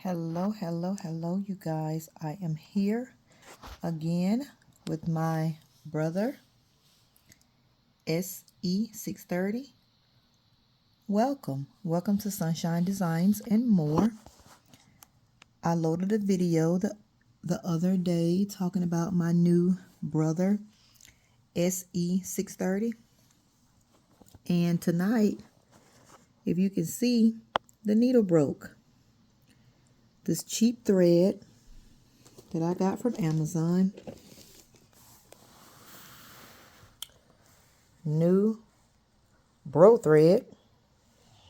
Hello, you guys. I am here again with my brother, SE630. Welcome to Sunshine Designs and More. I loaded a video the other day talking about my new brother, SE630. And tonight, if you can see, the needle broke. This cheap thread that I got from Amazon. New bro thread,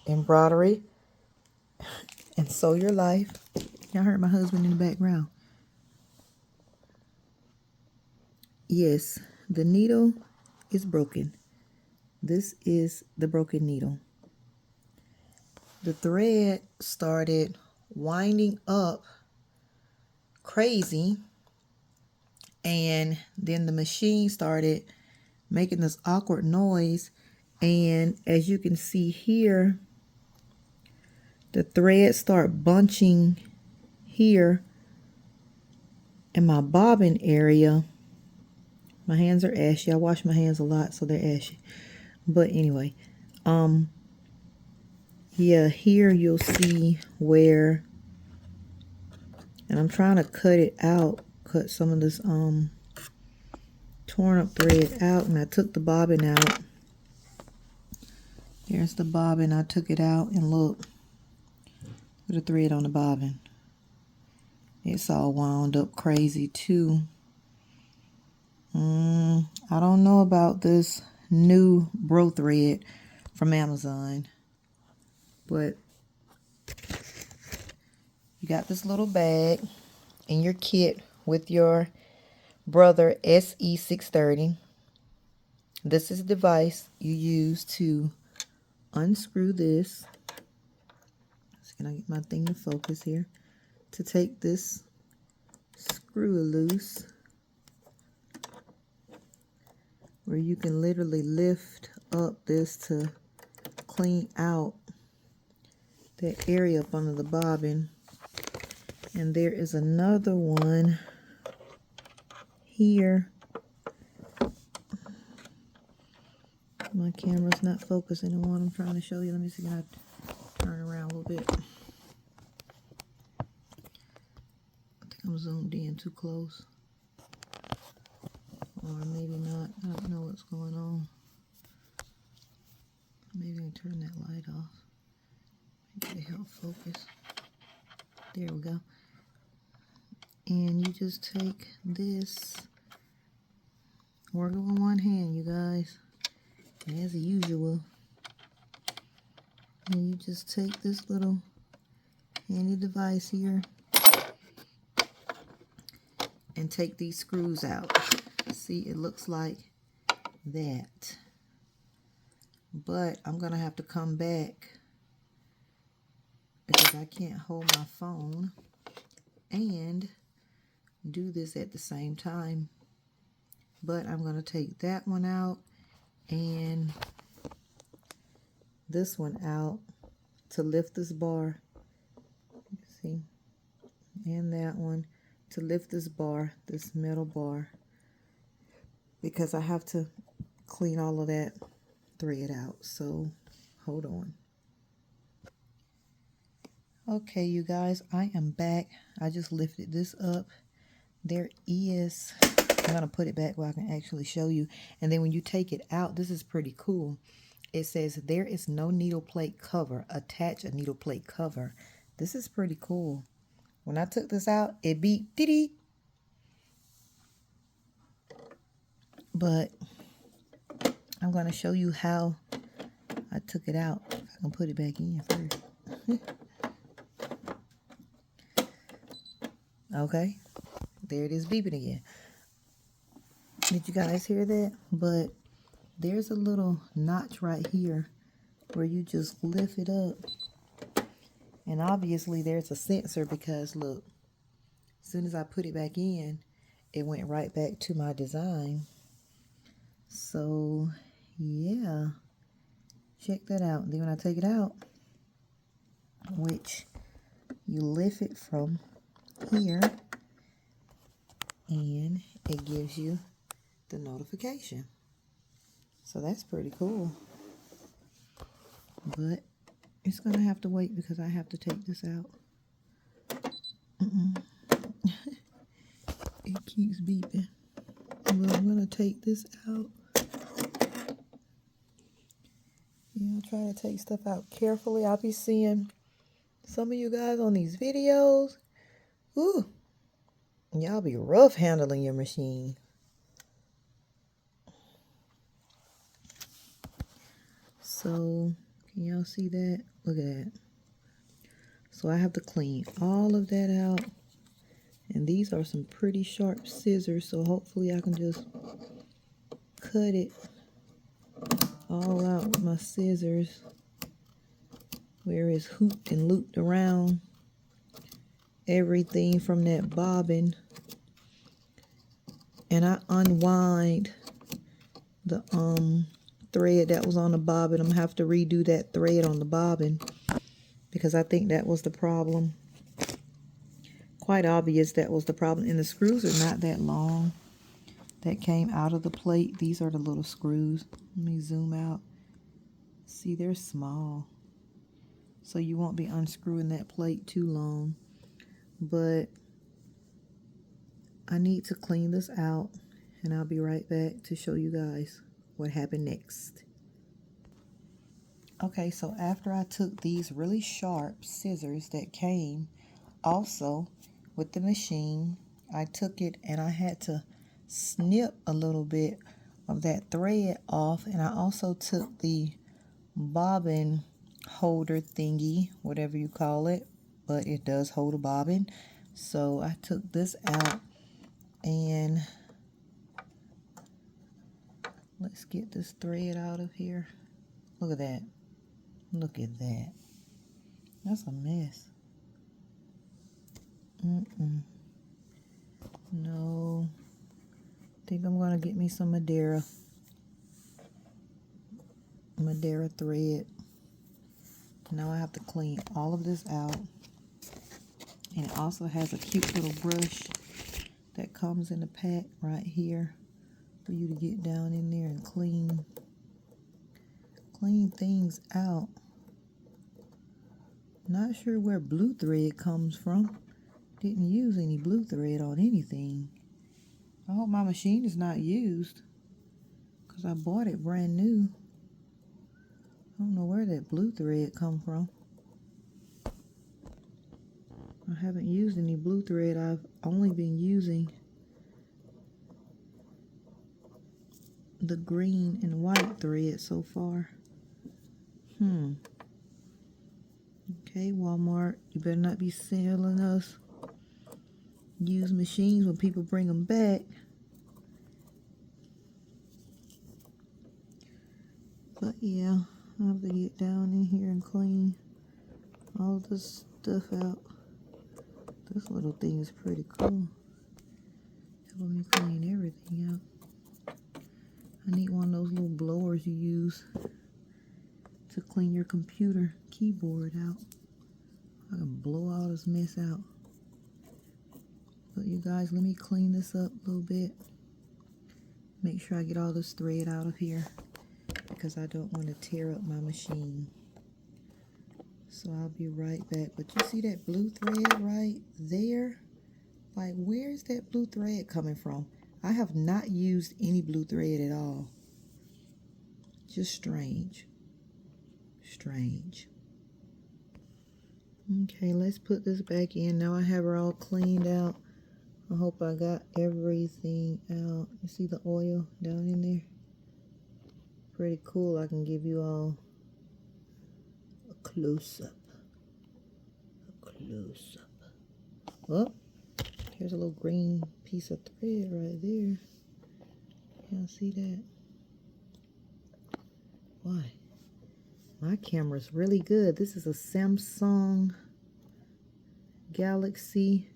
embroidery, and sew your life. Y'all heard my husband in the background. Yes, the needle is broken. This is the broken needle. The thread started winding up crazy, and then the machine started making this awkward noise, and as you can see here, the threads start bunching here in my bobbin area. My hands are ashy. I wash my hands a lot, so they're ashy. But anyway, yeah, here you'll see where, and I'm trying to cut it out, cut some of this torn up thread out, and I took the bobbin out. There's the bobbin. I took it out, and look, the thread on the bobbin. It's all wound up crazy too. I don't know about this new bro thread from Amazon, but you got this little bag in your kit with your brother SE630. This is the device you use to unscrew this. So can I get my thing to focus here? To take this screw loose, where you can literally lift up this to clean out that area up under the bobbin. And there is another one here. My camera's not focusing on what I'm trying to show you. Let me see, can I turn around a little bit? I think I'm zoomed in too close. Or maybe not. I don't know what's going on. Maybe I turn that light off. Maybe to help focus. There we go. And you just take this, working with one hand, you guys, as usual. And you just take this little handy device here and take these screws out. See, it looks like that. But I'm going to have to come back because I can't hold my phone and do this at the same time. But I'm going to take that one out and this one out to lift this bar. See? And that one to lift this bar, this metal bar, because I have to clean all of that thread out. So hold on. Okay, you guys, I am back. I just lifted this up. There is, I'm going to put it back where I can actually show you. And then when you take it out, this is pretty cool. It says there is no needle plate cover. Attach a needle plate cover. This is pretty cool. When I took this out, it beat dee-dee. But I'm going to show you how I took it out. If I can put it back in first. Okay. There it is beeping again. Did you guys hear that? But there's a little notch right here where you just lift it up. And obviously there's a sensor because look, as soon as I put it back in, it went right back to my design. So yeah, check that out. And then when I take it out, which you lift it from here and it gives you the notification. So that's pretty cool. But it's gonna have to wait because I have to take this out. It keeps beeping. But I'm gonna take this out. Yeah, I try to take stuff out carefully. I'll be seeing some of you guys on these videos. Ooh, y'all be rough handling your machine. So, can y'all see that? Look at that. So I have to clean all of that out. And these are some pretty sharp scissors, so hopefully I can just cut it all out with my scissors where it's hooped and looped around everything from that bobbin. And I unwind the thread that was on the bobbin. I'm gonna have to redo that thread on the bobbin because I think that was the problem. Quite obvious that was the problem. And the screws are not that long that came out of the plate. These are the little screws. Let me zoom out. See, they're small, so you won't be unscrewing that plate too long. But I need to clean this out, and I'll be right back to show you guys what happened next. Okay, so after I took these really sharp scissors that came also with the machine, I took it and I had to snip a little bit of that thread off, and I also took the bobbin holder thingy, whatever you call it, but it does hold a bobbin. So I took this out, and let's get this thread out of here. Look at that. Look at that. That's a mess. No. I think I'm gonna get me some Madeira thread. Now I have to clean all of this out. And it also has a cute little brush that comes in the pack right here for you to get down in there and clean things out. Not sure where blue thread comes from. Didn't use any blue thread on anything. I hope my machine is not used because I bought it brand new. I don't know where that blue thread come from. I haven't used any blue thread. I've only been using the green and white thread so far. Okay, Walmart, you better not be selling us used machines when people bring them back. But yeah, I have to get down in here and clean all this stuff out. This little thing is pretty cool. Helping me clean everything out. I need one of those little blowers you use to clean your computer keyboard out. I can blow all this mess out. But you guys, let me clean this up a little bit. Make sure I get all this thread out of here because I don't want to tear up my machine. So I'll be right back. But you see that blue thread right there? Like, where's that blue thread coming from? I have not used any blue thread at all. Just strange. Strange. Okay, let's put this back in. Now I have her all cleaned out. I hope I got everything out. You see the oil down in there? Pretty cool. I can give you all a close-up. Oh, here's a little green piece of thread right there. Y'all see that? Why? My camera's really good. This is a Samsung Galaxy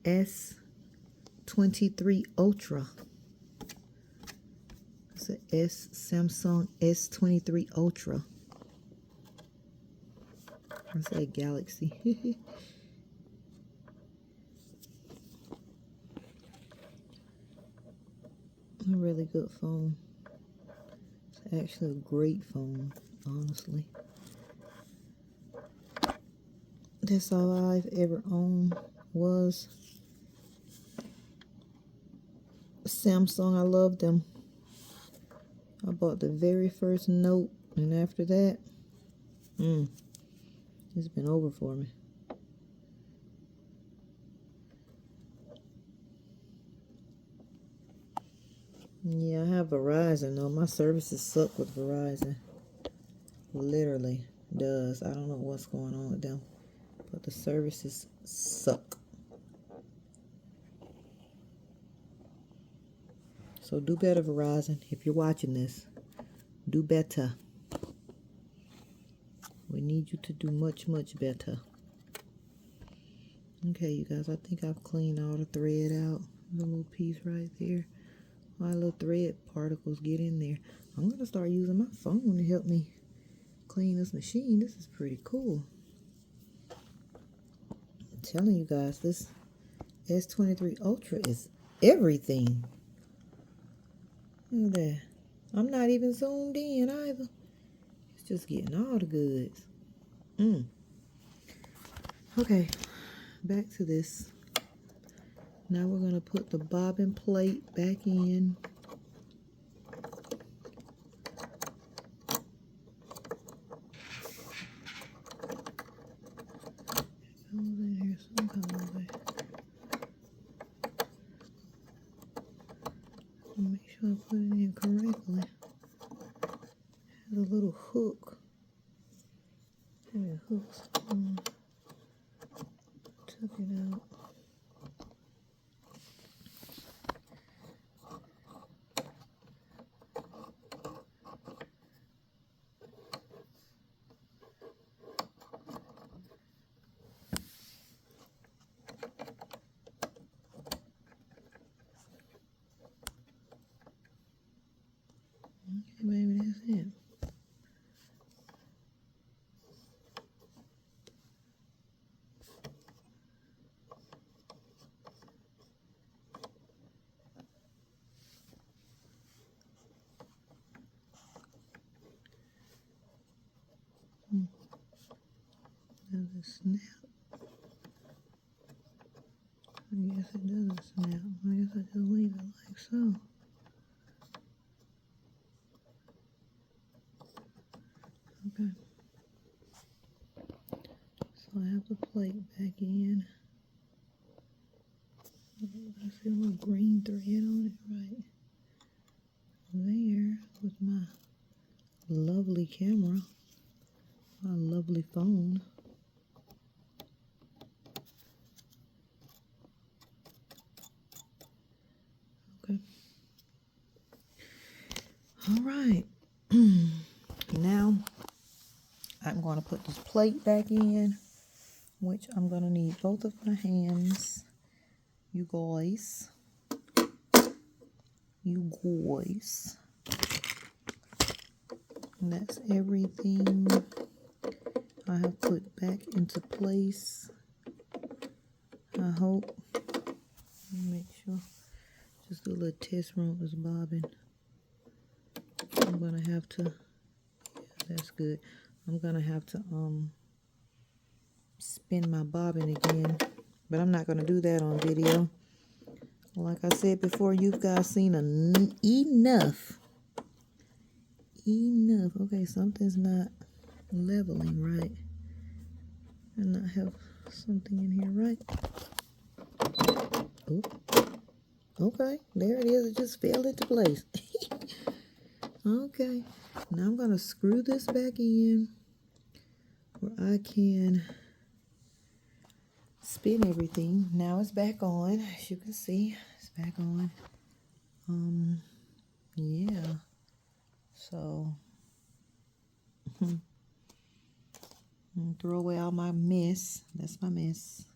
S23 Ultra. It's a Samsung S23 Ultra. I say Galaxy. A really good phone. It's actually a great phone, honestly. That's all I've ever owned was Samsung. I love them. I bought the very first Note, and after that, it's been over for me. Yeah, I have Verizon though. My services suck with Verizon. Literally does. I don't know what's going on with them, but the services suck. So do better, Verizon. If you're watching this, do better. We need you to do much, much better. Okay, you guys, I think I've cleaned all the thread out. The little piece right there. My little thread particles get in there. I'm going to start using my phone to help me clean this machine. This is pretty cool. I'm telling you guys, this S23 Ultra is everything. Look at that. I'm not even zoomed in either. It's just getting all the goods. Okay, back to this. Now we're going to put the bobbin plate back in. In here some kind of way. Make sure I put it in correctly. It has a little hook. Maybe hooks. Took it out. Okay, baby, that's it. Does it snap? I guess it doesn't snap. I guess I just leave it like so. Okay. So I have the plate back in. I see a little green thread on it right there with my lovely camera, my lovely phone. Okay. All right. Now I'm going to put this plate back in, which I'm going to need both of my hands. You guys. And that's everything I have put back into place. I hope. Make sure. Just do a little test run with this bobbin. I'm gonna have to. Yeah, that's good. I'm gonna have to spin my bobbin again, but I'm not gonna do that on video. Like I said before, you guys seen enough. Okay, something's not leveling right. And not have something in here right. Oop. Okay, there it is. It just fell into place. Okay, now I'm going to screw this back in where I can spin everything. Now it's back on. As you can see, it's back on. Yeah. So, throw away all my mess. That's my mess.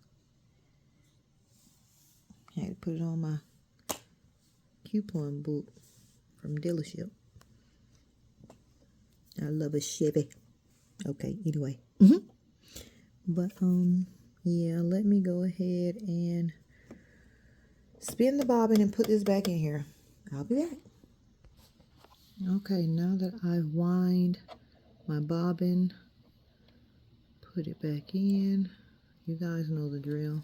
I had to put it on my coupon book from dealership. I love a Chevy. Okay, anyway. But yeah, let me go ahead and spin the bobbin and put this back in here. I'll be back. Okay, now that I've wind my bobbin, put it back in. You guys know the drill.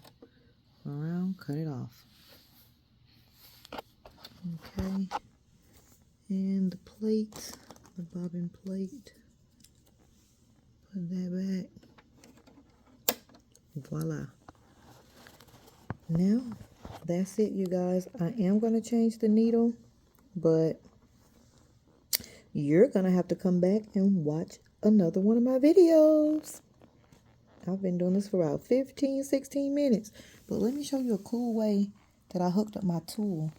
Around, cut it off. Okay, and the plate, the bobbin plate, put that back. Voila. Now, that's it, you guys. I am going to change the needle, but you're going to have to come back and watch another one of my videos. I've been doing this for about 15, 16 minutes. But let me show you a cool way that I hooked up my tool.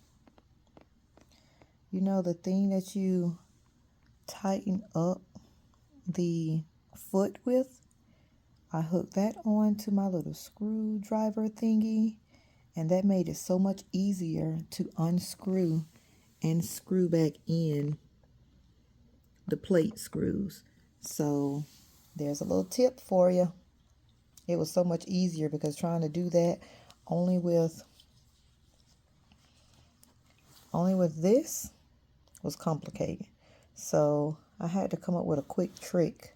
You know the thing that you tighten up the foot with? I hooked that on to my little screwdriver thingy, and that made it so much easier to unscrew and screw back in the plate screws. So there's a little tip for you. It was so much easier because trying to do that only with this was complicated. So I had to come up with a quick trick.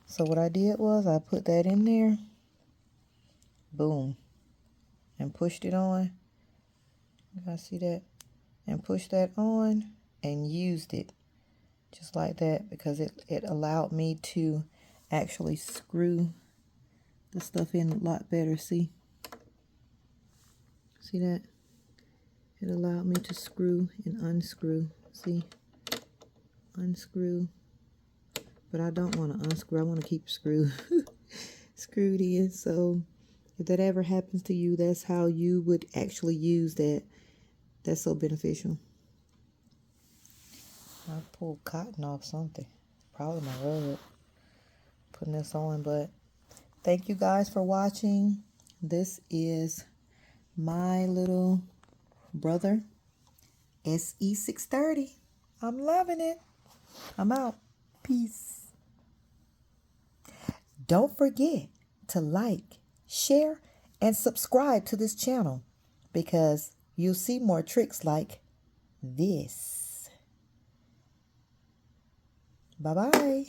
So what I did was I put that in there, boom, and pushed it on. You guys see that? And pushed that on and used it just like that, because it allowed me to actually screw the stuff in a lot better. See that? It allowed me to screw and unscrew. See? Unscrew. But I don't want to unscrew. I want to keep screwed in. So if that ever happens to you, that's how you would actually use that. That's so beneficial. I pulled cotton off something. Probably my rug. Putting this on, but thank you guys for watching. This is my little brother, SE630. I'm loving it. I'm out. Peace. Don't forget to like, share, and subscribe to this channel, because you'll see more tricks like this. Bye-bye.